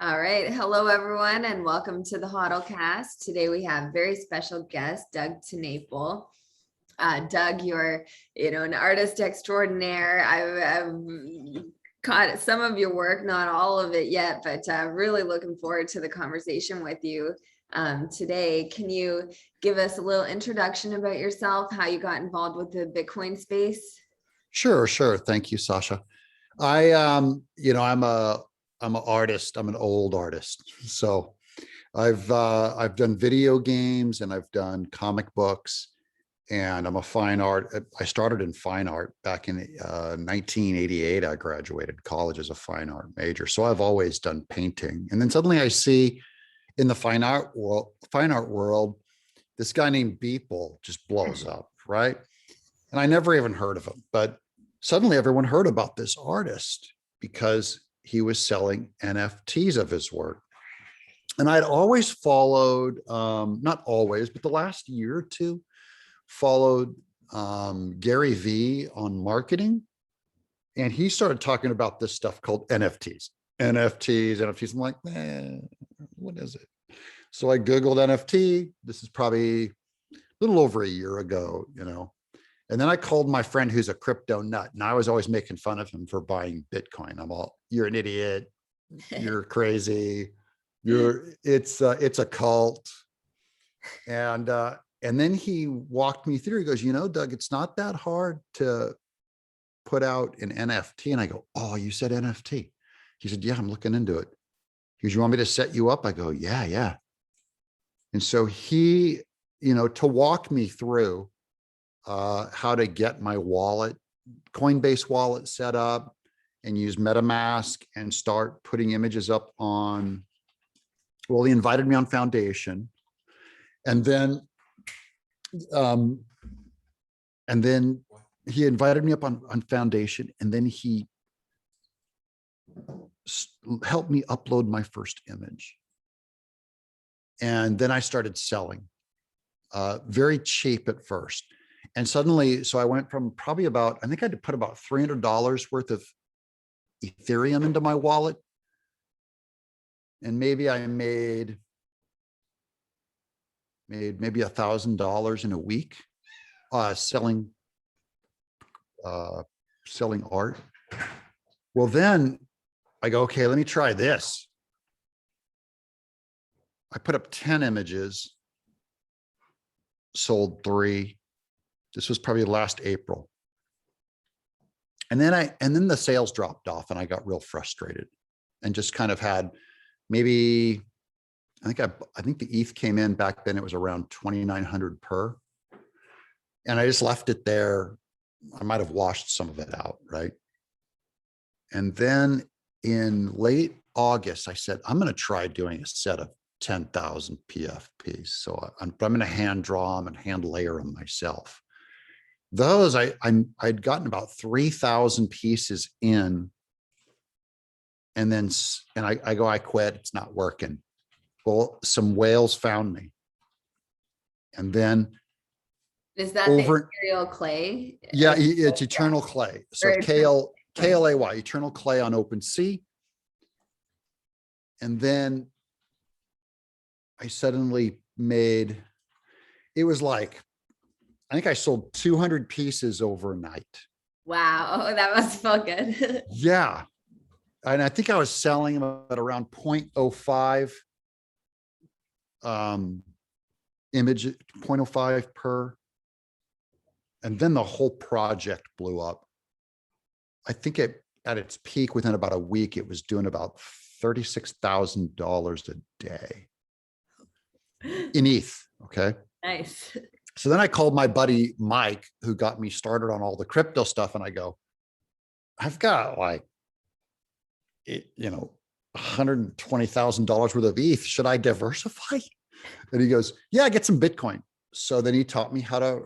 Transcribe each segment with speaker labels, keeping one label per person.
Speaker 1: All right. Hello, everyone, and welcome to the HODLcast. Today we have very special guest, Doug TenNaple. Doug, you're, an artist extraordinaire. I've caught some of your work, not all of it yet, but really looking forward to the conversation with you today. Can you give us a little introduction about yourself, how you got involved with the Bitcoin space?
Speaker 2: Sure. Thank you, Sasha. I'm an artist. I'm an old artist. So I've done video games and I've done comic books, and I'm a fine art. I started in fine art back in 1988. I graduated college as a fine art major. So I've always done painting. And then suddenly I see in the fine art world, this guy named Beeple just blows up, right? And I never even heard of him, but suddenly everyone heard about this artist because he was selling NFTs of his work. And I'd always followed, not always, but the last year or two, followed Gary Vee on marketing. And he started talking about this stuff called NFTs. NFTs. I'm like, what is it? So I Googled NFT. This is probably a little over a year ago, And then I called my friend who's a crypto nut, and I was always making fun of him for buying Bitcoin. I'm all, you're an idiot, you're crazy, it's a cult. And then he walked me through. He goes, Doug, it's not that hard to put out an NFT. And I go, oh, you said NFT? He said, yeah, I'm looking into it. He goes, you want me to set you up? I go, yeah. And so he, to walk me through how to get my wallet, Coinbase wallet set up and use MetaMask and start putting images up on, well, he invited me on Foundation. And then he invited me up on Foundation, and then he helped me upload my first image. And then I started selling very cheap at first. And suddenly, so I went from probably I think I had to put about $300 worth of Ethereum into my wallet. And maybe I made maybe $1,000 in a week selling art. Well, then I go, okay, let me try this. I put up 10 images, sold 3. This was probably last April. And then the sales dropped off and I got real frustrated and just kind of had maybe, I think the ETH came in back then, it was around 2,900 per. And I just left it there. I might've washed some of it out, right? And then in late August, I said, I'm going to try doing a set of 10,000 PFPs. So I'm going to hand draw them and hand layer them myself. Those I'd gotten about 3,000 pieces in, and then I quit. It's not working. Well, some whales found me, and then
Speaker 1: Is that the Imperial clay?
Speaker 2: Yeah, it's Eternal Clay. So KLAY, Eternal Clay on OpenSea, and then I suddenly made. It was like, I think I sold 200 pieces overnight.
Speaker 1: Wow, that must feel good.
Speaker 2: Yeah. And I think I was selling them at around 0.05 image, 0.05 per. And then the whole project blew up. I think at its peak, within about a week, it was doing about $36,000 a day in ETH. Okay.
Speaker 1: Nice.
Speaker 2: So then I called my buddy, Mike, who got me started on all the crypto stuff. And I go, I've got like, $120,000 worth of ETH. Should I diversify? And he goes, yeah, get some Bitcoin. So then he taught me how to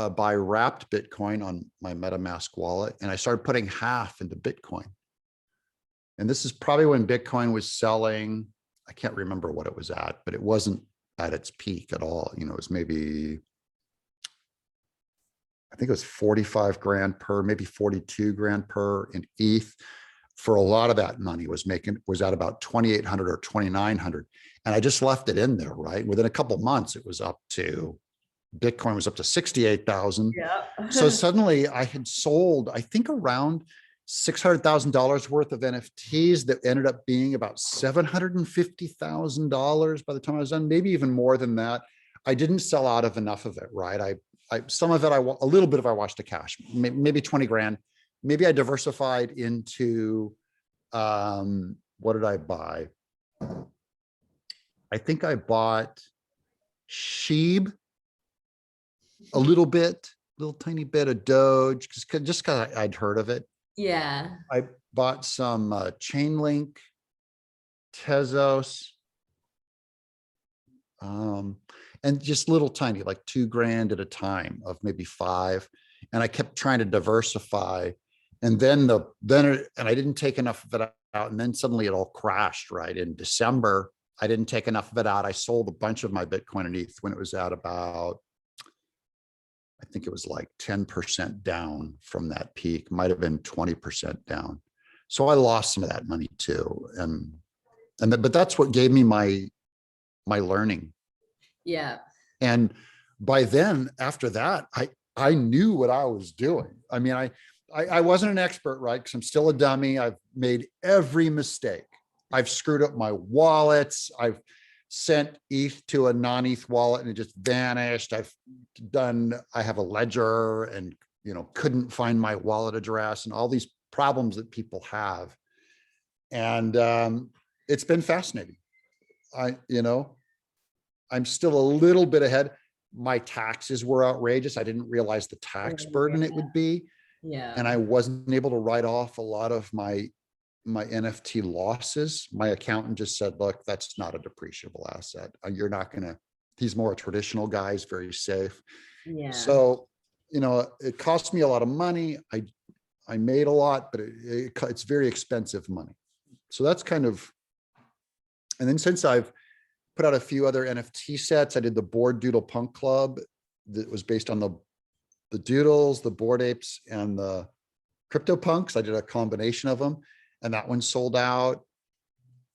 Speaker 2: buy wrapped Bitcoin on my MetaMask wallet. And I started putting half into Bitcoin. And this is probably when Bitcoin was selling, I can't remember what it was at, but it wasn't at its peak at all. It was maybe, I think it was 45 grand per, maybe 42 grand per in ETH. for a lot of that money was at about 2,800 or 2,900. And I just left it in there, right? Within a couple of months, it was up to, Bitcoin was up to 68,000.
Speaker 1: Yeah.
Speaker 2: So suddenly I had sold, I think, around $600,000 worth of NFTs that ended up being about $750,000 by the time I was done, maybe even more than that. I didn't sell out of enough of it, right? Some of it, a little bit of I washed to cash, maybe 20 grand. Maybe I diversified into, what did I buy? I think I bought Sheeb, a little tiny bit of Doge, just because I'd heard of it.
Speaker 1: Yeah.
Speaker 2: I bought some Chainlink, Tezos, and just little tiny, like 2 grand at a time of maybe 5. And I kept trying to diversify. And then I didn't take enough of it out. And then suddenly it all crashed, right? In December, I didn't take enough of it out. I sold a bunch of my Bitcoin and ETH when it was at about, I think it was like 10% down from that peak, might've been 20% down. So I lost some of that money too. But that's what gave me my learning.
Speaker 1: Yeah.
Speaker 2: And by then, after that, I knew what I was doing. I mean, I wasn't an expert, right? Because I'm still a dummy. I've made every mistake. I've screwed up my wallets. I've sent ETH to a non-ETH wallet and it just vanished. I have a ledger and, couldn't find my wallet address and all these problems that people have. And it's been fascinating. I'm still a little bit ahead. My taxes were outrageous. I didn't realize the tax burden it would be.
Speaker 1: Yeah.
Speaker 2: And I wasn't able to write off a lot of my NFT losses. My accountant just said, look, that's not a depreciable asset. You're not gonna, he's more a traditional guy, he's very safe.
Speaker 1: Yeah.
Speaker 2: So, it cost me a lot of money. I made a lot, but it's very expensive money. So that's kind of, and then since I've put out a few other NFT sets, I did the Board Doodle Punk Club that was based on the Doodles, the Bored Apes, and the CryptoPunks. I did a combination of them, and that one sold out.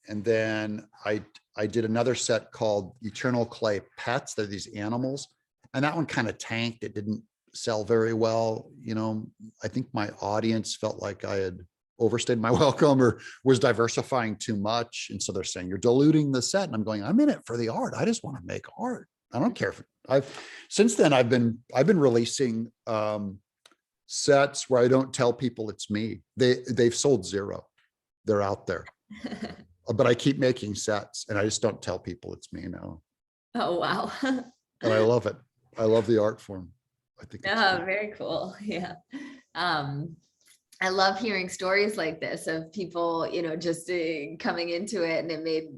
Speaker 2: And then I did another set called Eternal Clay Pets. They're these animals, and that one kind of tanked. It didn't sell very well. I think my audience felt like I had overstayed my welcome or was diversifying too much. And so they're saying, you're diluting the set. And I'm going, I'm in it for the art. I just want to make art. I don't care if since then I've been releasing sets where I don't tell people it's me. They've sold 0. They're out there, but I keep making sets and I just don't tell people it's me now.
Speaker 1: Oh, wow.
Speaker 2: And I love it. I love the art form. I think it's
Speaker 1: Oh, very cool. Yeah. I love hearing stories like this of people, just coming into it and it made,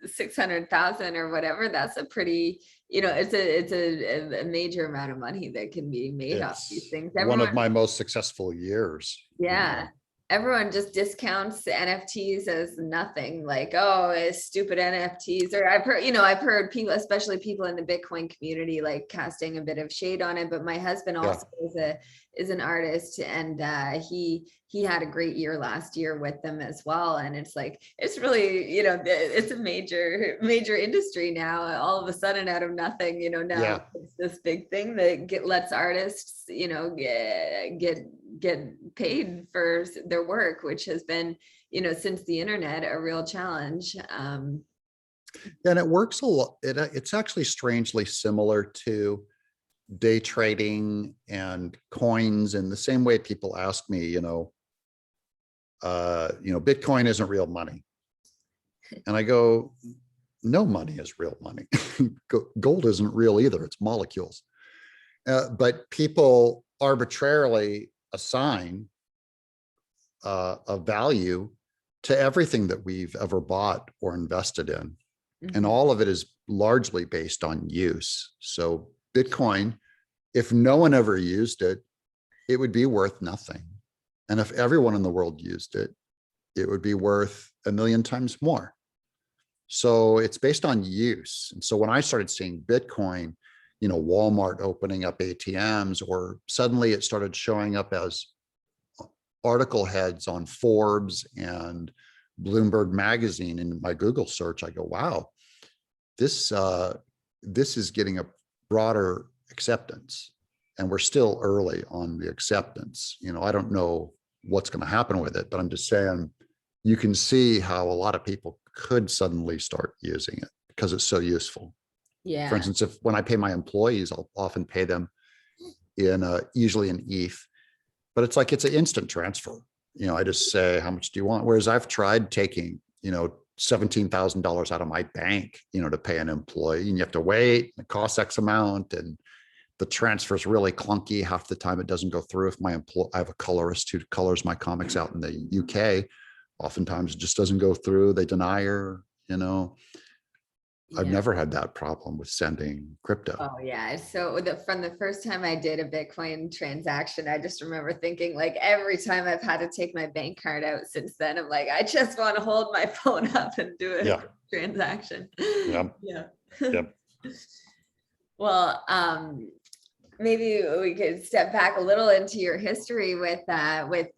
Speaker 1: 600,000 or whatever. That's a pretty, it's a major amount of money that can be made off these things.
Speaker 2: One of my most successful years.
Speaker 1: Yeah. Everyone just discounts NFTs as nothing, like, oh, it's stupid NFTs. Or I've heard people, especially people in the Bitcoin community, like casting a bit of shade on it. But my husband also is an artist, and he had a great year last year with them as well. And it's like, it's really, it's a major industry now. All of a sudden, out of nothing, now it's this big thing that lets artists, get paid for their work, which has been, since the internet, a real challenge.
Speaker 2: And it works a lot. It's actually strangely similar to day trading and coins, in the same way people ask me, Bitcoin isn't real money. And I go, no money is real money. Gold isn't real either. It's molecules. But people arbitrarily assign a value to everything that we've ever bought or invested in. Mm-hmm. And all of it is largely based on use. So Bitcoin, if no one ever used it, it would be worth nothing. And if everyone in the world used it, it would be worth 1 million times more. So it's based on use. And so when I started seeing Bitcoin, Walmart opening up ATMs, or suddenly it started showing up as article heads on Forbes and Bloomberg magazine in my Google search, I go, wow, this is getting a broader acceptance, and we're still early on the acceptance. I don't know what's going to happen with it, but I'm just saying you can see how a lot of people could suddenly start using it because it's so useful.
Speaker 1: Yeah.
Speaker 2: For instance, when I pay my employees, I'll often pay them in usually in ETH, but it's like it's an instant transfer. I just say, how much do you want? Whereas I've tried taking, $17,000 out of my bank, to pay an employee, and you have to wait, and it costs X amount, and the transfer is really clunky. Half the time it doesn't go through. If I have a colorist who colors my comics out in the UK, oftentimes it just doesn't go through. They deny her, I've never had that problem with sending crypto.
Speaker 1: Oh yeah. So from the first time I did a Bitcoin transaction, I just remember thinking, like, every time I've had to take my bank card out since then, I'm like, I just want to hold my phone up and do a transaction.
Speaker 2: Yep.
Speaker 1: Yeah.
Speaker 2: Yep.
Speaker 1: Well, maybe we could step back a little into your history with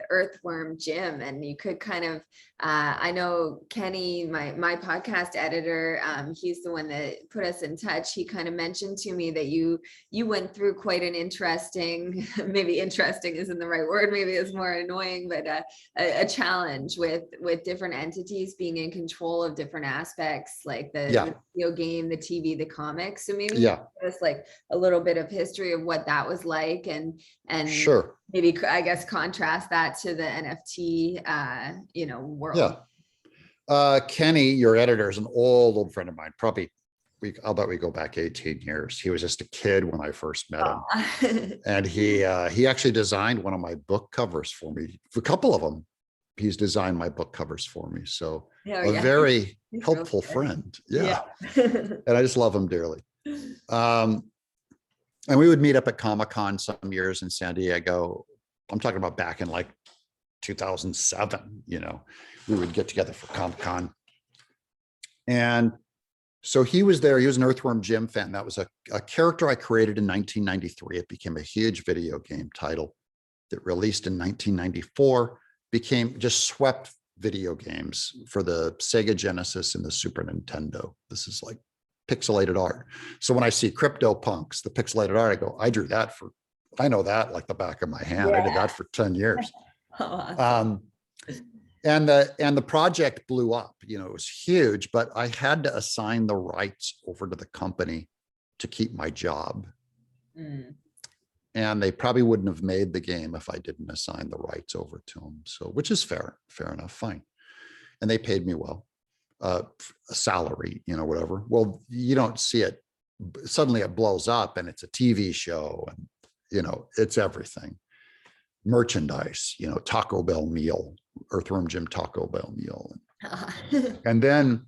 Speaker 1: Earthworm Jim, and you could kind of, I know Kenny, my podcast editor, he's the one that put us in touch. He kind of mentioned to me that you went through quite an interesting, maybe interesting isn't the right word, maybe it's more annoying, but a challenge with different entities being in control of different aspects, like the video game, the TV, the comics. So maybe give us like a little bit of history of what that was like, and
Speaker 2: sure,
Speaker 1: maybe I guess contrast that to the NFT world.
Speaker 2: Kenny, your editor, is an old friend of mine. Probably I'll bet we go back 18 years. He was just a kid when I first met him. And he actually designed one of my book covers for me. A couple of them, he's designed my book covers for me. So a very helpful friend. Yeah. And I just love him dearly. And we would meet up at Comic-Con some years in San Diego. I'm talking about back in like 2007, we would get together for Comic-Con. And so he was there. He was an Earthworm Jim fan. That was a character I created in 1993. It became a huge video game title that released in 1994, just swept video games for the Sega Genesis and the Super Nintendo. This is like pixelated art. So when I see CryptoPunks, the pixelated art, I go, I know that like the back of my hand. Yeah. I did that for 10 years. Awesome. And the project blew up, it was huge, but I had to assign the rights over to the company to keep my job. And they probably wouldn't have made the game if I didn't assign the rights over to them. So, which is fair enough, fine. And they paid me well, a salary, whatever. Well, you don't see it. Suddenly it blows up and it's a TV show and, it's everything. Merchandise, Taco Bell meal, Earthworm Jim Taco Bell meal. And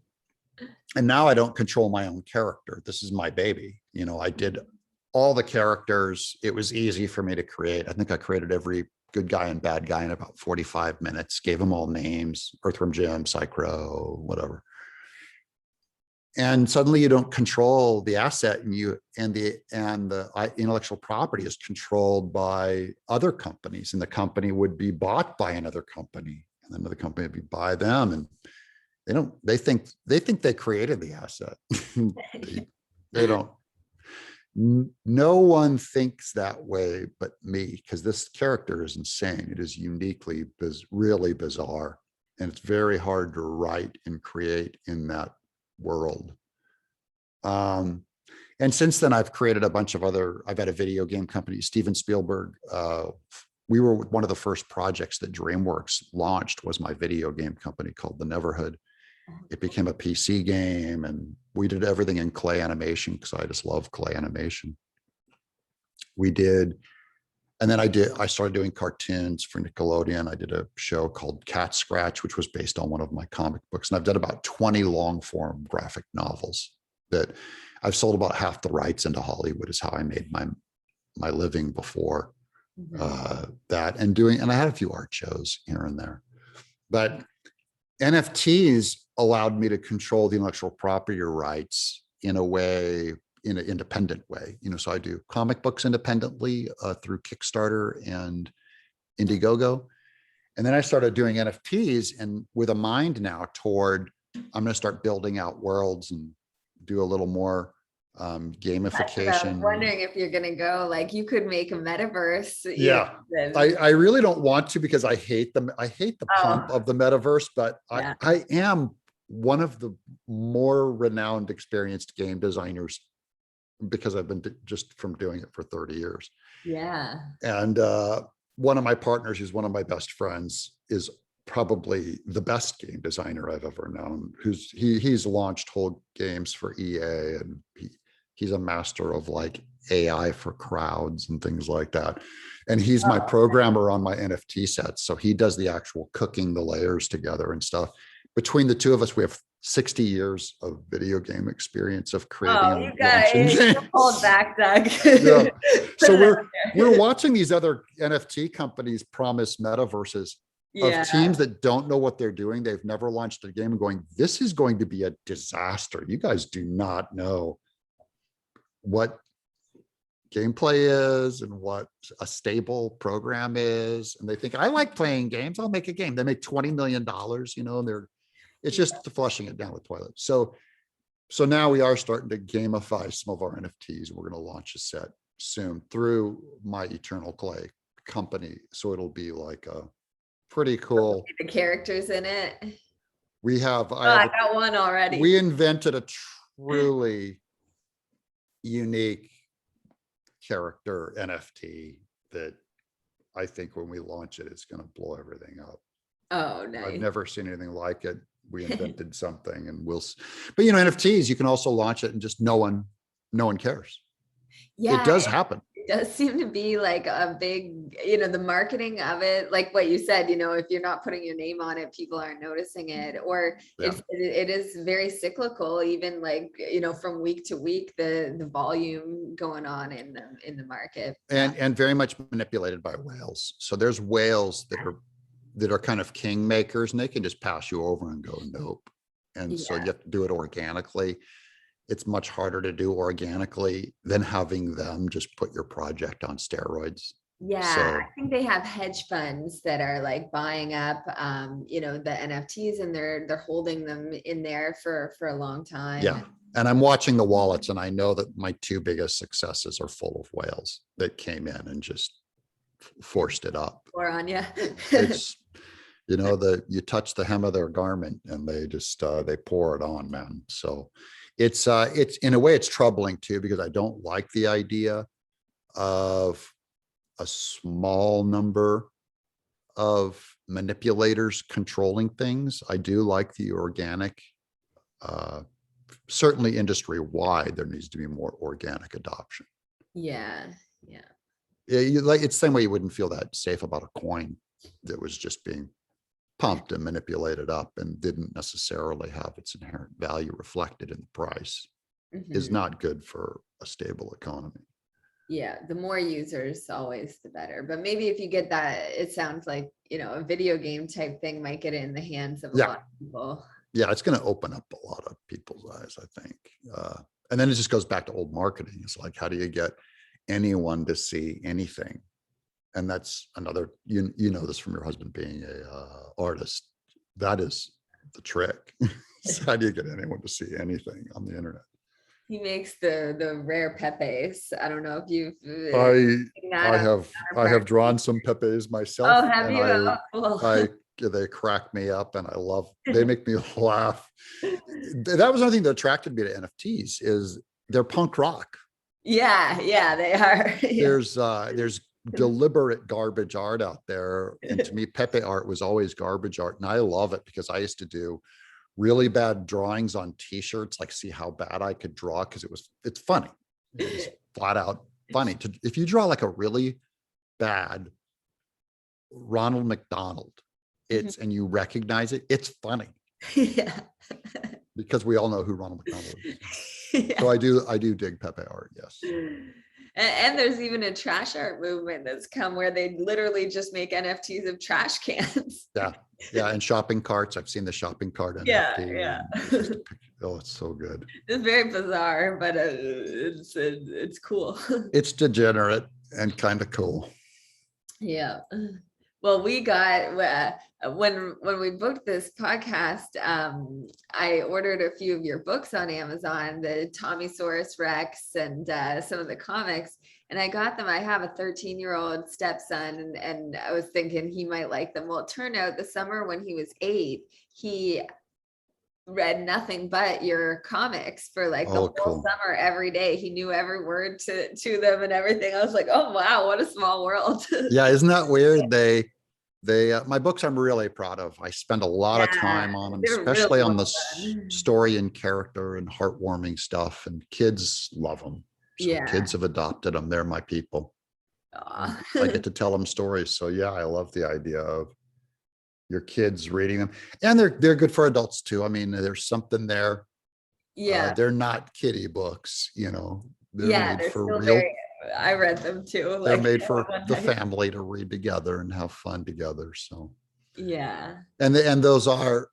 Speaker 2: now I don't control my own character. This is my baby. I did all the characters. It was easy for me to create. I think I created every good guy and bad guy in about 45 minutes, gave them all names, Earthworm Jim, Psychro, whatever. And suddenly you don't control the asset, and the intellectual property is controlled by other companies, and the company would be bought by another company, and another company would be by them, and they think they created the asset. they don't. No one thinks that way but me, because this character is insane. It is uniquely, really bizarre, and it's very hard to write and create in that world. And since then, I've created a bunch of I've had a video game company, Steven Spielberg. We were one of the first projects that DreamWorks launched was my video game company called The Neverhood. It became a PC game, and we did everything in clay animation because I just love clay animation. And then I started doing cartoons for Nickelodeon. I did a show called Catscratch, which was based on one of my comic books. And I've done about 20 long form graphic novels that I've sold. About half the rights into Hollywood is how I made my living before that. And I had a few art shows here and there. But NFTs allowed me to control the intellectual property rights in an independent way. So I do comic books independently through Kickstarter and Indiegogo. And then I started doing NFTs, and with a mind now toward, I'm going to start building out worlds and do a little more
Speaker 1: I was
Speaker 2: gamification.
Speaker 1: wondering if you're gonna go, like, you could make a metaverse.
Speaker 2: Yeah, I really don't want to, because I hate the pump of the metaverse, but
Speaker 1: Yeah.
Speaker 2: I am one of the more renowned, experienced game designers, because I've been just from doing it for 30 years.
Speaker 1: Yeah.
Speaker 2: And one of my partners, who's one of my best friends, is probably the best game designer I've ever known. He's launched whole games for EA, and he's a master of like AI for crowds and things like that. And he's my programmer on my NFT sets. So he does the actual cooking the layers together and stuff. Between the two of us, we have 60 years of video game experience of creating and launching games.
Speaker 1: Hold back, Doug.
Speaker 2: Yeah. So we're watching these other NFT companies promise metaverses of teams that don't know what they're doing. They've never launched a game, and going, this is going to be a disaster. You guys do not know what gameplay is and what a stable program is. And they think, I like playing games, I'll make a game. They make $20 million, and it's just flushing it down with toilet. So now we are starting to gamify some of our NFTs. We're going to launch a set soon through my Eternal Clay company. So it'll be like a pretty cool.
Speaker 1: The characters in it.
Speaker 2: I
Speaker 1: got one already.
Speaker 2: We invented a truly unique character NFT that I think when we launch it, it's going to blow everything up.
Speaker 1: Oh, nice.
Speaker 2: I've never seen anything like it. We invented something, and but NFTs, you can also launch it and just no one cares. Yeah, it does happen.
Speaker 1: It does seem to be like a big, the marketing of it, like what you said, if you're not putting your name on it, people aren't noticing it, or it is very cyclical, even like, from week to week, the volume going on in the market.
Speaker 2: And very much manipulated by whales. So there's whales that are kind of kingmakers, and they can just pass you over and go, nope. And so you have to do it organically. It's much harder to do organically than having them just put your project on steroids.
Speaker 1: Yeah, so, I think they have hedge funds that are like buying up, the NFTs, and they're holding them in there for a long time.
Speaker 2: Yeah, and I'm watching the wallets, and I know that my two biggest successes are full of whales that came in and just forced it up.
Speaker 1: Or on you.
Speaker 2: It's you touch the hem of their garment, and they just they pour it on, man. So it's in a way, it's troubling too, because I don't like the idea of a small number of manipulators controlling things. I do like the organic, certainly industry wide, there needs to be more organic adoption.
Speaker 1: Yeah.
Speaker 2: It's the same way you wouldn't feel that safe about a coin that was just being pumped and manipulated up and didn't necessarily have its inherent value reflected in the price. Is not good for a stable economy.
Speaker 1: Yeah, the more users, always the better. But maybe if you get that, it sounds like, a video game type thing might get it in the hands of a lot of people.
Speaker 2: Yeah, it's going to open up a lot of people's eyes, I think. And then it just goes back to old marketing. It's like, how do you get anyone to see anything? And that's another, you know this from your husband being a artist. That is the trick. How do you get anyone to see anything on the internet?
Speaker 1: He makes the rare Pepes. I don't know if you've.
Speaker 2: I have drawn some Pepes myself.
Speaker 1: Oh, have you? Cool.
Speaker 2: They crack me up, and they make me laugh. That was another thing that attracted me to NFTs, is they're punk rock.
Speaker 1: Yeah, they are.
Speaker 2: There's deliberate garbage art out there, and to me, Pepe art was always garbage art, and I love it because I used to do really bad drawings on t-shirts, like see how bad I could draw, because it's funny. It's flat out funny. If you draw like a really bad Ronald McDonald, and you recognize it, it's funny.
Speaker 1: Yeah.
Speaker 2: Because we all know who Ronald McDonald is. Yeah. So I do dig Pepe art, yes.
Speaker 1: And there's even a trash art movement that's come where they literally just make NFTs of trash cans. Yeah, and shopping carts. I've seen the shopping cart NFT.
Speaker 2: Yeah. It's so good.
Speaker 1: It's very bizarre, but it's cool.
Speaker 2: It's degenerate and kind of cool.
Speaker 1: Yeah. Well, we got when we booked this podcast, I ordered a few of your books on Amazon, the Tommysaurus Rex and some of the comics, and I got them. I have a 13-year-old stepson, and I was thinking he might like them. Well, it turned out the summer when he was 8, he read nothing but your comics for like the
Speaker 2: Oh,
Speaker 1: whole
Speaker 2: cool.
Speaker 1: summer. Every day he knew every word to them and everything. I was like, oh wow, what a small world.
Speaker 2: Yeah, isn't that weird? My books I'm really proud of. I spend a lot of
Speaker 1: Yeah,
Speaker 2: time on them,
Speaker 1: they're really
Speaker 2: especially on
Speaker 1: well
Speaker 2: the
Speaker 1: done.
Speaker 2: story and character and heartwarming stuff, and kids love them. So
Speaker 1: Yeah.
Speaker 2: kids have adopted them. They're my people.
Speaker 1: Aw.
Speaker 2: I get to tell them stories. So yeah, I love the idea of your kids reading them, and they're good for adults too. I mean, there's something there.
Speaker 1: Yeah.
Speaker 2: They're not kiddie books, you know. They're
Speaker 1: Yeah,
Speaker 2: made
Speaker 1: they're
Speaker 2: for
Speaker 1: still
Speaker 2: real.
Speaker 1: very, I read them too,
Speaker 2: They're
Speaker 1: like
Speaker 2: made for
Speaker 1: one
Speaker 2: the
Speaker 1: day.
Speaker 2: family to read together and have fun together. So,
Speaker 1: Yeah.
Speaker 2: and those are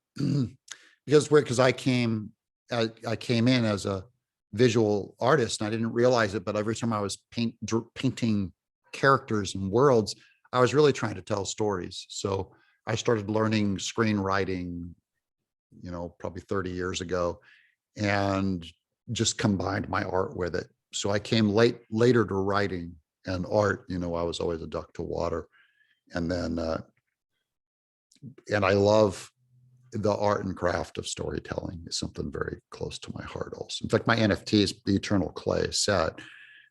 Speaker 2: because I came in as a visual artist and I didn't realize it, but every time I was painting characters and worlds, I was really trying to tell stories. So I started learning screenwriting, probably 30 years ago, and just combined my art with it. So I came later to writing and art. I was always a duck to water. And then, and I love the art and craft of storytelling. Is something very close to my heart also. In fact, my NFTs, the Eternal Clay set,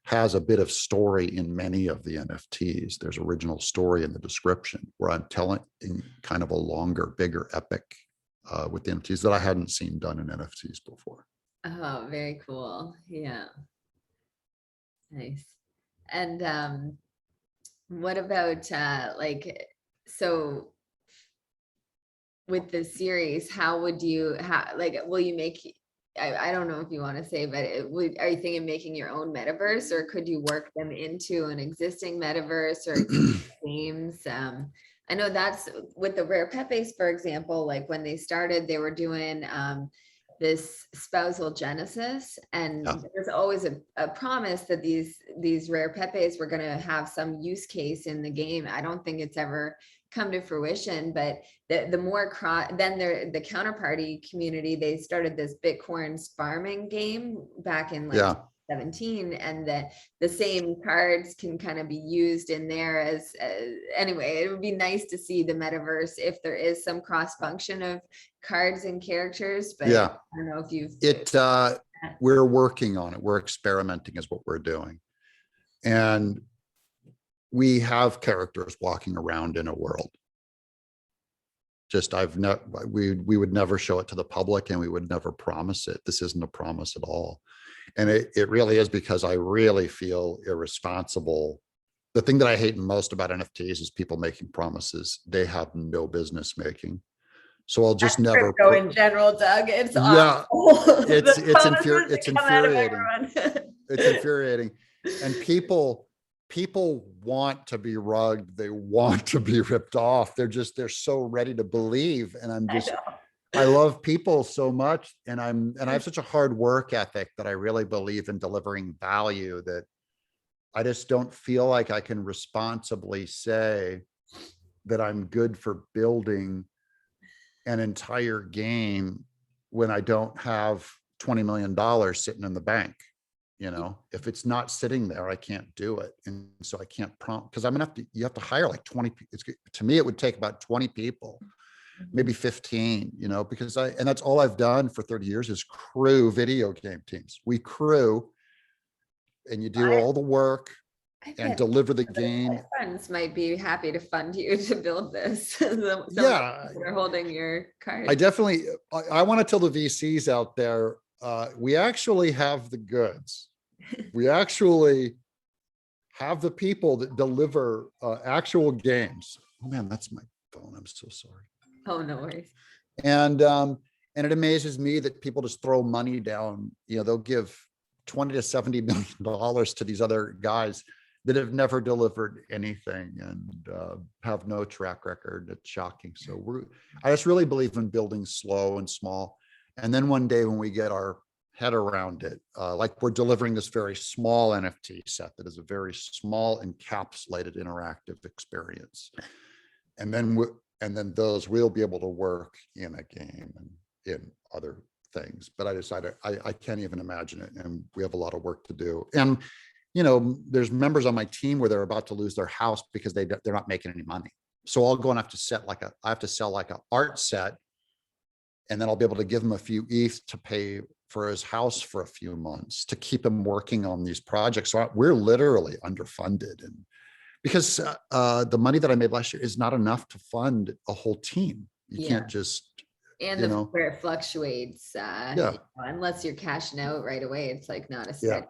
Speaker 2: has a bit of story in many of the NFTs. There's original story in the description where I'm telling in kind of a longer, bigger epic with the NFTs that I hadn't seen done in NFTs before.
Speaker 1: Oh, very cool. Yeah. Nice. And what about so with the series, how would you will you make, I don't know if you want to say, but are you thinking of making your own metaverse, or could you work them into an existing metaverse or games? I know that's with the Rare Pepes, for example, like when they started, they were doing this spousal genesis, and
Speaker 2: Yeah.
Speaker 1: there's always a promise that these Rare Pepes were going to have some use case in the game. I don't think it's ever come to fruition, but the more then the counterparty community, they started this Bitcoins farming game back in like
Speaker 2: Yeah.
Speaker 1: 17, and the same cards can kind of be used in there as anyway, it would be nice to see the metaverse if there is some cross function of cards and characters, but
Speaker 2: Yeah.
Speaker 1: I don't know if you've
Speaker 2: we're working on it. We're experimenting is what we're doing. And we have characters walking around in a world. Just we would never show it to the public, and we would never promise it. This isn't a promise at all. And it really is, because I really feel irresponsible. The thing that I hate most about NFTs is people making promises they have no business making. So I'll just never
Speaker 1: in general, Doug. It's
Speaker 2: yeah,
Speaker 1: awful.
Speaker 2: it's
Speaker 1: It's
Speaker 2: infuriating. It's infuriating. And people want to be rugged. They want to be ripped off. They're so ready to believe. And I love people so much. And I have such a hard work ethic that I really believe in delivering value, that I just don't feel like I can responsibly say that I'm good for building an entire game when I don't have $20 million sitting in the bank. If it's not sitting there, I can't do it. And so I can't prompt, because you have to hire like 20. To me, it would take about 20 people, maybe 15, because and that's all I've done for 30 years is crew video game teams. We crew, and you do all the work and deliver the game.
Speaker 1: My friends might be happy to fund you to build this.
Speaker 2: Yeah.
Speaker 1: They're holding your cards.
Speaker 2: I want to tell the VCs out there, we actually have the goods. We actually have the people that deliver actual games. Oh man, that's my phone. I'm so sorry.
Speaker 1: Oh, no worries.
Speaker 2: And it amazes me that people just throw money down. They'll give $20 to $70 million to these other guys that have never delivered anything and have no track record. It's shocking. So I just really believe in building slow and small. And then one day when we get our head around it, like we're delivering this very small NFT set that is a very small encapsulated interactive experience. and then those will be able to work in a game and in other things. But I decided I can't even imagine it, and we have a lot of work to do. And there's members on my team where they're about to lose their house because they're not making any money. So I'll go and I have to sell like an art set, and then I'll be able to give him a few ETH to pay for his house for a few months to keep him working on these projects. So we're literally underfunded, and because the money that I made last year is not enough to fund a whole team. You can't just,
Speaker 1: and where it fluctuates, unless you're cashing out right away, it's like not a steady.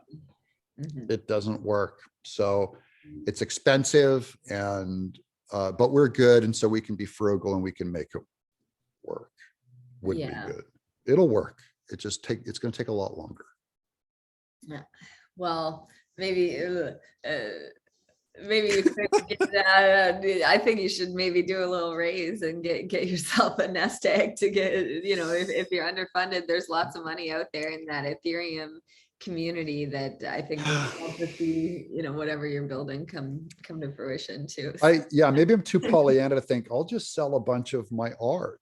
Speaker 2: It doesn't work. So it's expensive, and but we're good, and so we can be frugal and we can make it work. Would be good. It'll work. It's going to take a lot longer.
Speaker 1: Yeah. Well, maybe you could get, I think you should maybe do a little raise and get yourself a nest egg to get, if you're underfunded, there's lots of money out there in that Ethereum community that I think would help to see, whatever you're building come to fruition too.
Speaker 2: Maybe I'm too Pollyanna to think I'll just sell a bunch of my art.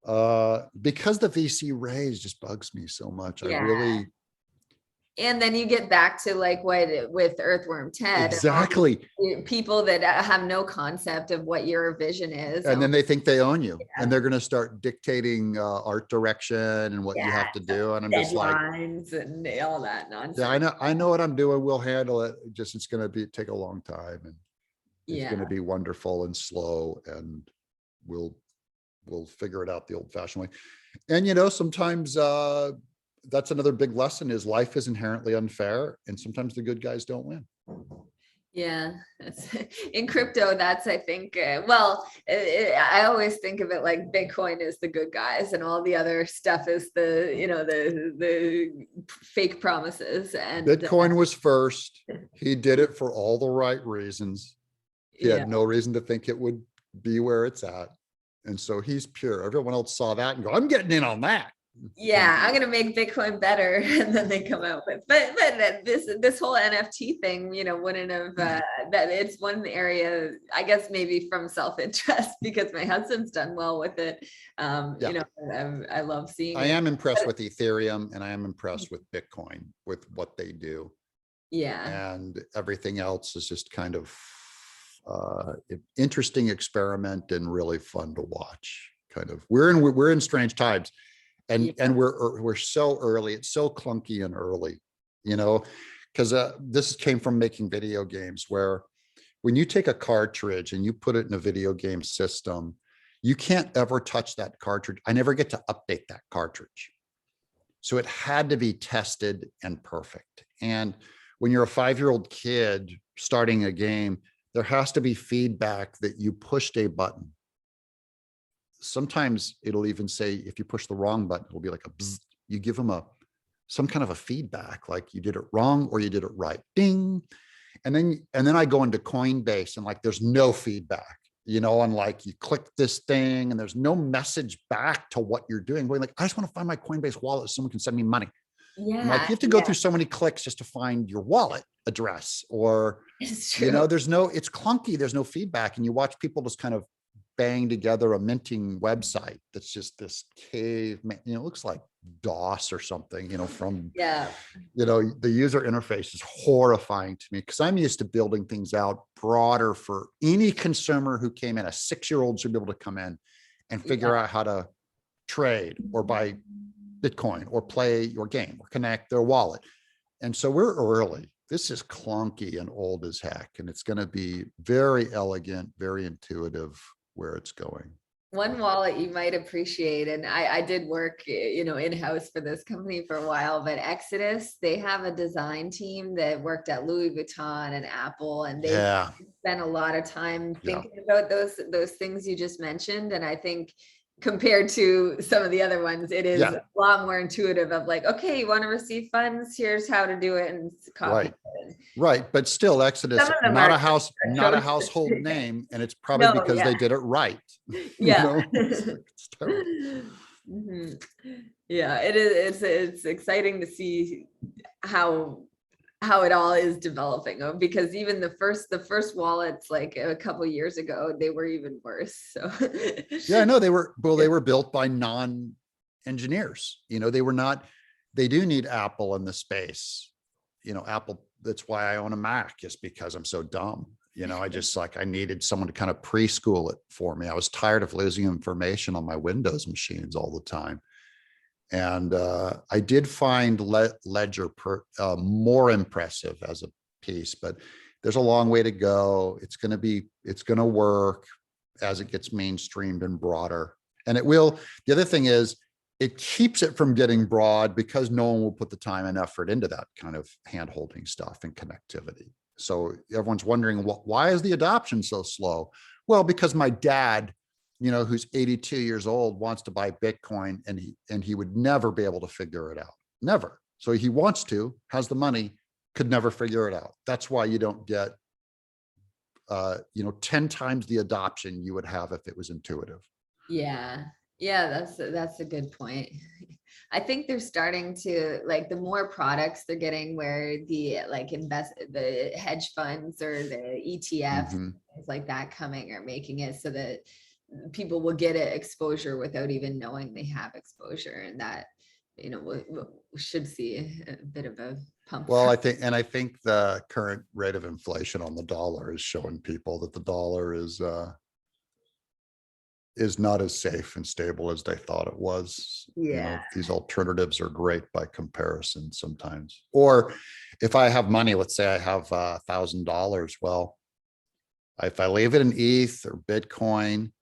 Speaker 2: Because the VC raise just bugs me so much.
Speaker 1: And then you get back to like what with Earthworm Ted,
Speaker 2: exactly,
Speaker 1: people that have no concept of what your vision is,
Speaker 2: and then they think they own you, and they're going to start dictating art direction and what you have to do, and I'm just like,
Speaker 1: lines and all that nonsense.
Speaker 2: I know what I'm doing. We'll handle it. It's going to take a long time, and it's going to be wonderful and slow, and we'll figure it out the old-fashioned way. And sometimes that's another big lesson, is life is inherently unfair, and sometimes the good guys don't win.
Speaker 1: Yeah, in crypto, that's, I think, I always think of it like Bitcoin is the good guys and all the other stuff is the fake promises. And
Speaker 2: Bitcoin was first. He did it for all the right reasons. He had no reason to think it would be where it's at. And so he's pure. Everyone else saw that and go, I'm getting in on that.
Speaker 1: I'm gonna make Bitcoin better, and then they come out with, but this whole NFT thing, wouldn't have that. It's one area, I guess, maybe from self-interest, because my husband's done well with it. I love seeing.
Speaker 2: I am impressed with Ethereum, and I am impressed with Bitcoin, with what they do. And everything else is just kind of interesting experiment and really fun to watch. Kind of, we're in strange times. And we're so early. It's so clunky and early, because this came from making video games, where when you take a cartridge and you put it in a video game system, you can't ever touch that cartridge. I never get to update that cartridge. So it had to be tested and perfect. And when you're a 5-year-old kid starting a game, there has to be feedback that you pushed a button. Sometimes it'll even say, if you push the wrong button, it'll be like a bzz. You give them some kind of a feedback, like you did it wrong or you did it right, ding. And then I go into Coinbase, and like there's no feedback, and like you click this thing and there's no message back to what you're doing. Going like, I just want to find my Coinbase wallet so someone can send me money. You have to go through so many clicks just to find your wallet address, or it's clunky, there's no feedback, and you watch people just kind of bang together a minting website that's just this caveman, it looks like DOS or something, from the user interface is horrifying to me, because I'm used to building things out broader for any consumer who came in. A 6-year-old should be able to come in and figure out how to trade or buy Bitcoin or play your game or connect their wallet. And so we're early. This is clunky and old as heck, and it's going to be very elegant, very intuitive where it's going.
Speaker 1: One wallet you might appreciate, and I did work, in-house for this company for a while, but Exodus, they have a design team that worked at Louis Vuitton and Apple, and they spent a lot of time thinking about those things you just mentioned. And I think compared to some of the other ones, it is a lot more intuitive of like, okay, you want to receive funds, here's how to do it, and copy it.
Speaker 2: Right, but still, Exodus, not a household name, and it's probably because they did it right. It's terrible.
Speaker 1: It is. It's exciting to see how how it all is developing, because even the first wallets like a couple years ago, they were even worse. So
Speaker 2: Yeah, no, they were built by non-engineers. They do need Apple in the space. Apple, that's why I own a Mac, just because I'm so dumb. I needed someone to kind of preschool it for me. I was tired of losing information on my Windows machines all the time. And I did find Ledger more impressive as a piece, but there's a long way to go. It's going to work as it gets mainstreamed and broader. And it will. The other thing is, it keeps it from getting broad because no one will put the time and effort into that kind of hand-holding stuff and connectivity. So everyone's wondering, why is the adoption so slow? Well, because my dad, who's 82 years old, wants to buy Bitcoin, and he would never be able to figure it out. Never. So he wants to, has the money, could never figure it out. That's why you don't get 10 times the adoption you would have if it was intuitive.
Speaker 1: Yeah. That's a good point. I think they're starting to, like, the more products they're getting where the the hedge funds or the ETFs, things like that coming are making it so that people will get exposure without even knowing they have exposure, and that we should see a bit of a pump.
Speaker 2: Well, I think the current rate of inflation on the dollar is showing people that the dollar is not as safe and stable as they thought it was.
Speaker 1: Yeah.
Speaker 2: These alternatives are great by comparison sometimes. Or if I have money, let's say I have $1,000, well, if I leave it in ETH or Bitcoin,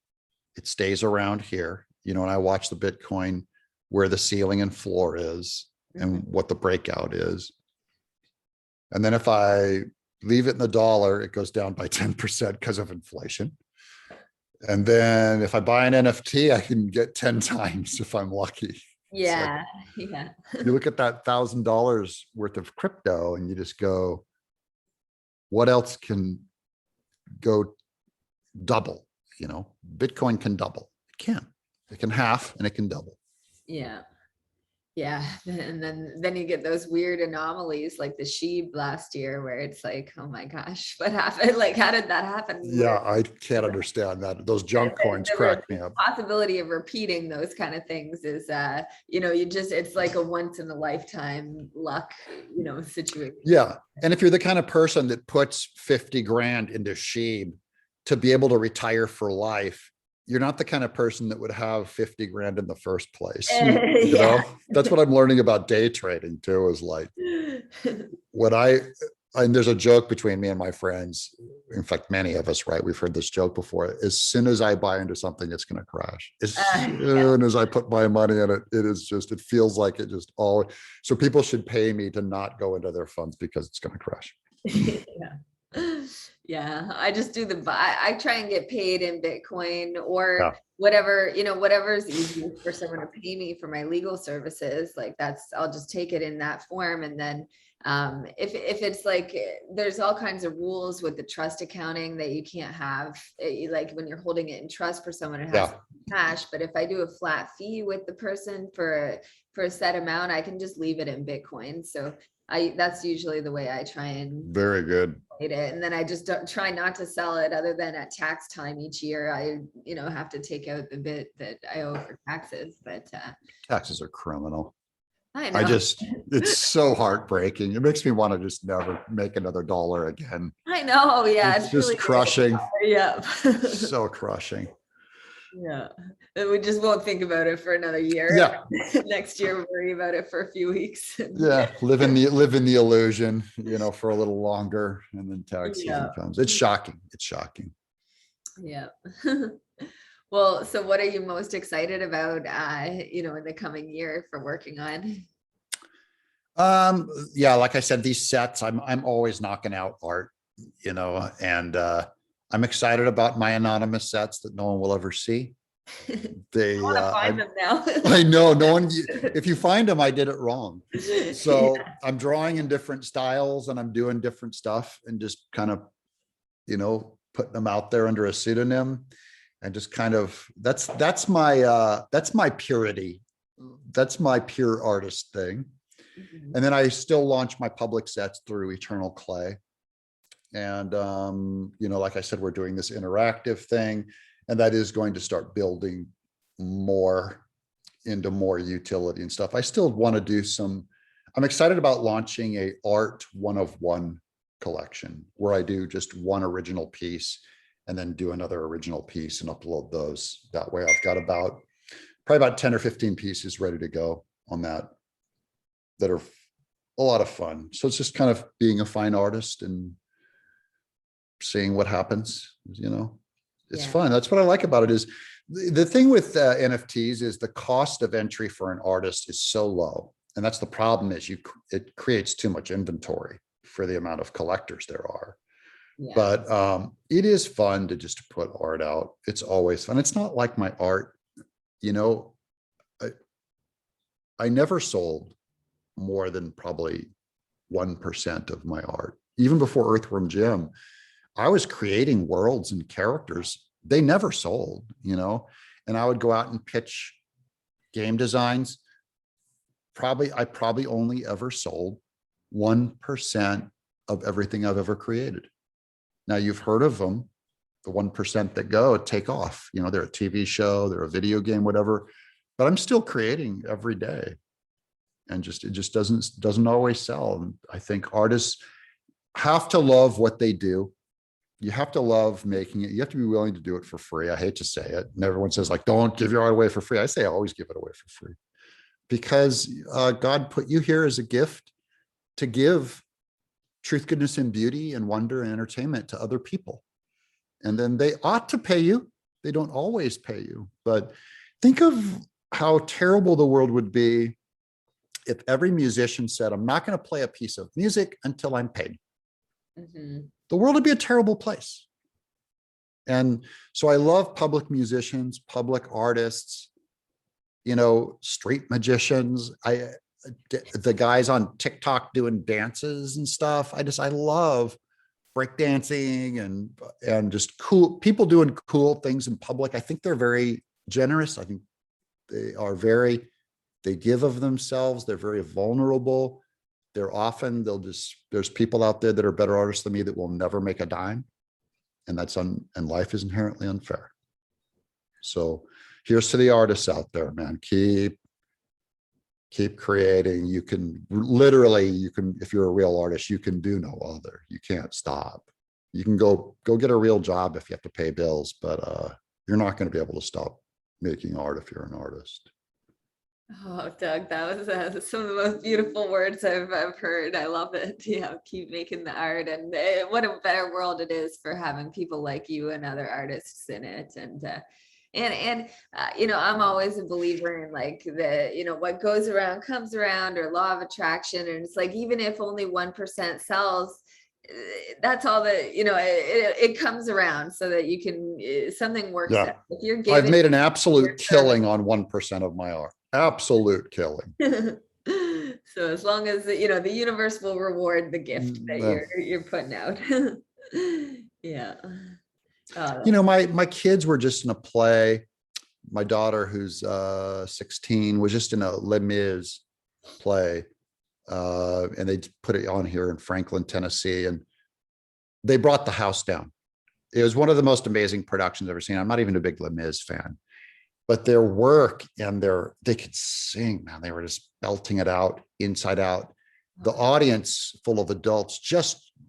Speaker 2: it stays around here, and I watch the Bitcoin where the ceiling and floor is and what the breakout is. And then if I leave it in the dollar, it goes down by 10% because of inflation. And then if I buy an NFT, I can get 10 times if I'm lucky.
Speaker 1: Yeah.
Speaker 2: You look at that $1,000 worth of crypto and you just go, what else can go double? Bitcoin can double. It can half and it can double.
Speaker 1: Yeah. And then you get those weird anomalies like the SHIB last year, where it's like, oh my gosh, what happened? Like, how did that happen?
Speaker 2: Yeah, I can't understand that. Those junk coins crack me up.
Speaker 1: Possibility of repeating those kind of things is it's like a once in a lifetime luck, situation.
Speaker 2: Yeah. And if you're the kind of person that puts 50 grand into SHIB to be able to retire for life, you're not the kind of person that would have 50 grand in the first place. That's what I'm learning about day trading too, is like and there's a joke between me and my friends. In fact, many of us, right? We've heard this joke before. As soon as I buy into something, it's going to crash. As soon as I put my money in it, it feels like it just all. So people should pay me to not go into their funds because it's going to crash.
Speaker 1: Yeah, I just do I try and get paid in Bitcoin or whatever, whatever is easiest for someone to pay me for my legal services. Like I'll just take it in that form. And then if it's like, there's all kinds of rules with the trust accounting that you can't have, like when you're holding it in trust for someone, it has to be cash. But if I do a flat fee with the person for a set amount, I can just leave it in Bitcoin. So that's usually the way I try and
Speaker 2: very good
Speaker 1: it. And then I just don't try not to sell it, other than at tax time each year. I, have to take out the bit that I owe for taxes, but
Speaker 2: taxes are criminal.
Speaker 1: I know.
Speaker 2: It's so heartbreaking. It makes me want to just never make another dollar again.
Speaker 1: I know. Yeah.
Speaker 2: It's just really crushing.
Speaker 1: Yeah.
Speaker 2: So crushing.
Speaker 1: Yeah. We just won't think about it for another year.
Speaker 2: Yeah.
Speaker 1: Next year, we'll worry about it for a few weeks.
Speaker 2: Yeah. Live in the illusion, for a little longer, and then tax season comes. It's shocking. It's shocking.
Speaker 1: Yeah. Well, so what are you most excited about, in the coming year for working on?
Speaker 2: Yeah, like I said, these sets, I'm always knocking out art, and I'm excited about my anonymous sets that no one will ever see. They
Speaker 1: I want to find them now.
Speaker 2: I know no one. If you find them, I did it wrong. So I'm drawing in different styles and I'm doing different stuff and just kind of, putting them out there under a pseudonym, and just kind of that's my purity. That's my pure artist thing.
Speaker 1: Mhm.
Speaker 2: And then I still launch my public sets through Eternal Clay. And, like I said, we're doing this interactive thing, and that is going to start building more into more utility and stuff. I still want to do I'm excited about launching a art 1 of 1 collection where I do just one original piece and then do another original piece and upload those. That way I've got probably about 10 or 15 pieces ready to go on that are a lot of fun. So it's just kind of being a fine artist and seeing what happens, it's
Speaker 1: Yeah.
Speaker 2: fun. That's what I like about it. Is the thing with NFTs is the cost of entry for an artist is so low. And that's the problem, is it creates too much inventory for the amount of collectors there are.
Speaker 1: Yeah.
Speaker 2: But it is fun to just put art out. It's always fun. It's not like my art, I never sold more than probably 1% of my art. Even before Earthworm Jim, I was creating worlds and characters. They never sold, and I would go out and pitch game designs. I probably only ever sold 1% of everything I've ever created. Now you've heard of them, the 1% that take off, they're a TV show, they're a video game, whatever, but I'm still creating every day. And it just doesn't always sell. And I think artists have to love what they do. You have to love making it. You have to be willing to do it for free. I hate to say it. And everyone says, like, don't give your art away for free. I say, always give it away for free, because God put you here as a gift to give truth, goodness, and beauty and wonder and entertainment to other people. And then they ought to pay you. They don't always pay you. But think of how terrible the world would be if every musician said, I'm not going to play a piece of music until I'm paid.
Speaker 1: Mm-hmm.
Speaker 2: The world would be a terrible place. And so I love public musicians, public artists, street magicians. The guys on TikTok doing dances and stuff. I love breakdancing and just cool people doing cool things in public. I think they're very generous. I think they give of themselves. They're very vulnerable. There's people out there that are better artists than me that will never make a dime. And and life is inherently unfair. So here's to the artists out there, man. Keep creating. You can, if you're a real artist, you can do no other. You can't stop. You can go get a real job if you have to pay bills, but you're not going to be able to stop making art if you're an artist.
Speaker 1: Oh, Doug, that was some of the most beautiful words I've heard. I love it. Yeah, keep making the art, and what a better world it is for having people like you and other artists in it. And I'm always a believer in like what goes around comes around, or law of attraction. And it's like, even if only 1% sells, that's all that it comes around, so that you can something works out. If you're giving,
Speaker 2: I've made an absolute killing on 1% of my art. Absolute killing.
Speaker 1: So as long as the universe will reward the gift that you're putting out. Yeah.
Speaker 2: My kids were just in a play. My daughter, who's 16, was just in a Les Mis play, and they put it on here in Franklin, Tennessee, and they brought the house down. It was one of the most amazing productions I've ever seen. I'm not even a big Les Mis fan, but their work and they could sing, man. They were just belting it out, inside out. The audience, full of adults,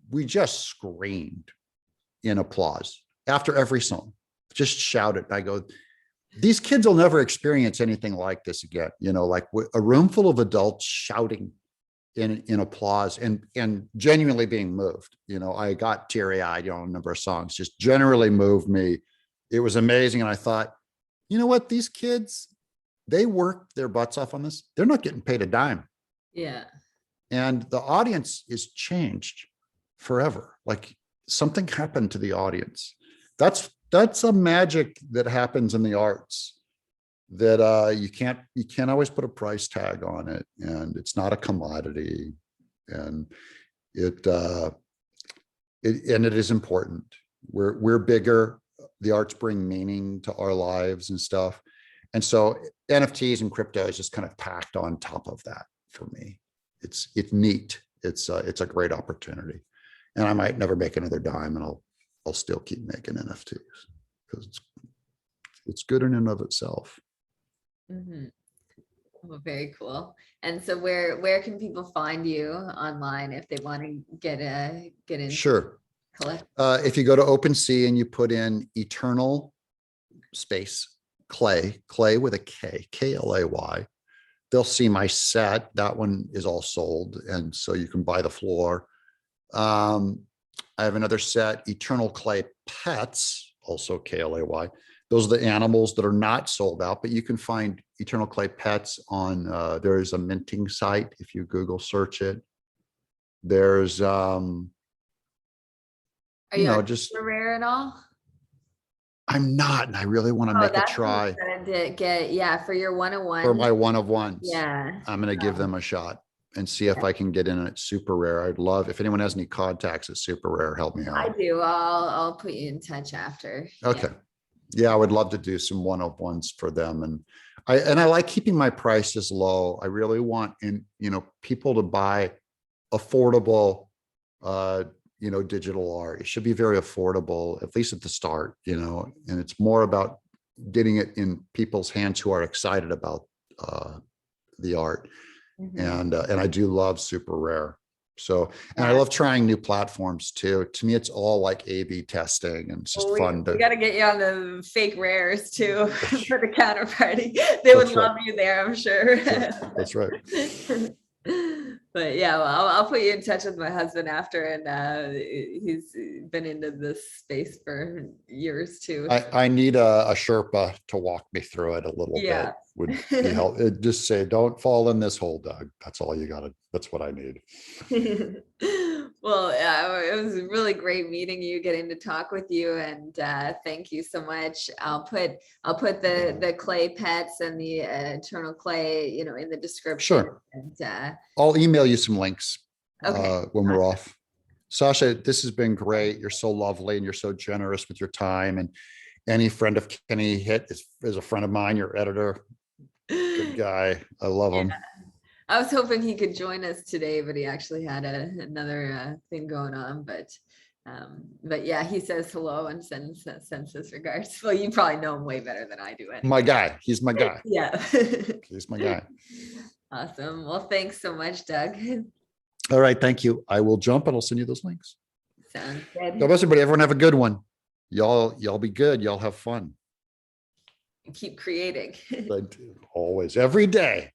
Speaker 2: we just screamed in applause after every song, just shouted. I go, these kids will never experience anything like this again. Like a room full of adults shouting in applause and genuinely being moved. I got teary-eyed, a number of songs just generally moved me. It was amazing. And I thought, you know what? These kids, they worked their butts off on this. They're not getting paid a dime.
Speaker 1: Yeah.
Speaker 2: And the audience is changed forever. Like something happened to the audience. That's a magic that happens in the arts that you can't always put a price tag on it, and it's not a commodity, and it is important. We're bigger. The arts bring meaning to our lives and stuff, and so NFTs and crypto is just kind of packed on top of that for me. it's neat. It's a great opportunity, and I might never make another dime, and I'll still keep making NFTs because it's good in and of itself.
Speaker 1: Well, very cool. And so where can people find you online if they want to get into
Speaker 2: Sure.
Speaker 1: collect?
Speaker 2: If you go to OpenSea and you put in eternal space clay with a K, Klay, they'll see my set. That one is all sold, and so you can buy the floor. I have another set, Eternal Clay Pets, also Klay. Those are the animals that are not sold out, but you can find Eternal Clay Pets on, there's a minting site. If you Google search it, there's,
Speaker 1: Are
Speaker 2: you
Speaker 1: you
Speaker 2: know,
Speaker 1: on
Speaker 2: just,
Speaker 1: Super Rare and all?
Speaker 2: I'm not, and I really want to make a
Speaker 1: That's
Speaker 2: try
Speaker 1: to get, yeah, for your
Speaker 2: for
Speaker 1: 101.
Speaker 2: my one of ones.
Speaker 1: Yeah.
Speaker 2: I'm going to give them a shot and see if I can get in at Super Rare. I'd love, if anyone has any contacts at Super Rare, help me
Speaker 1: I
Speaker 2: out.
Speaker 1: do. I'll put you in touch after.
Speaker 2: Okay. Yeah, I would love to do some one-of-ones for them. And I like keeping my prices low. I really want people to buy affordable digital art. It should be very affordable, at least at the start, and it's more about getting it in people's hands who are excited about the art. And I do love Super Rare. So, and I love trying new platforms too. To me, it's all like A/B testing, and it's just fun to.
Speaker 1: We got to get you on the fake rares too for the counterparty. They would love you there, I'm sure.
Speaker 2: That's right.
Speaker 1: But yeah, well, I'll put you in touch with my husband after, and he's been into this space for years too.
Speaker 2: I need a Sherpa to walk me through it a little bit. Would be helpful. Just say, don't fall in this hole, Doug. That's all you got. That's what I need.
Speaker 1: Well, it was really great meeting you, getting to talk with you, and thank you so much. I'll put the clay pets and the eternal clay, in the description.
Speaker 2: Sure.
Speaker 1: And
Speaker 2: I'll email you some links
Speaker 1: okay.
Speaker 2: when we're off. Sasha, this has been great. You're so lovely and you're so generous with your time. And any friend of Kenny Hitt is a friend of mine, your editor. Good guy. I love him.
Speaker 1: I was hoping he could join us today, but he actually had another thing going on. But yeah, he says hello and sends his regards. Well, you probably know him way better than I do. Anyway.
Speaker 2: My guy. He's my guy.
Speaker 1: Yeah.
Speaker 2: He's my guy.
Speaker 1: Awesome. Well, thanks so much, Doug.
Speaker 2: All right. Thank you. I will jump and I'll send you those links.
Speaker 1: Sounds good.
Speaker 2: God bless everybody. Everyone have a good one. Y'all be good. Y'all have fun.
Speaker 1: Keep creating.
Speaker 2: Always, every day.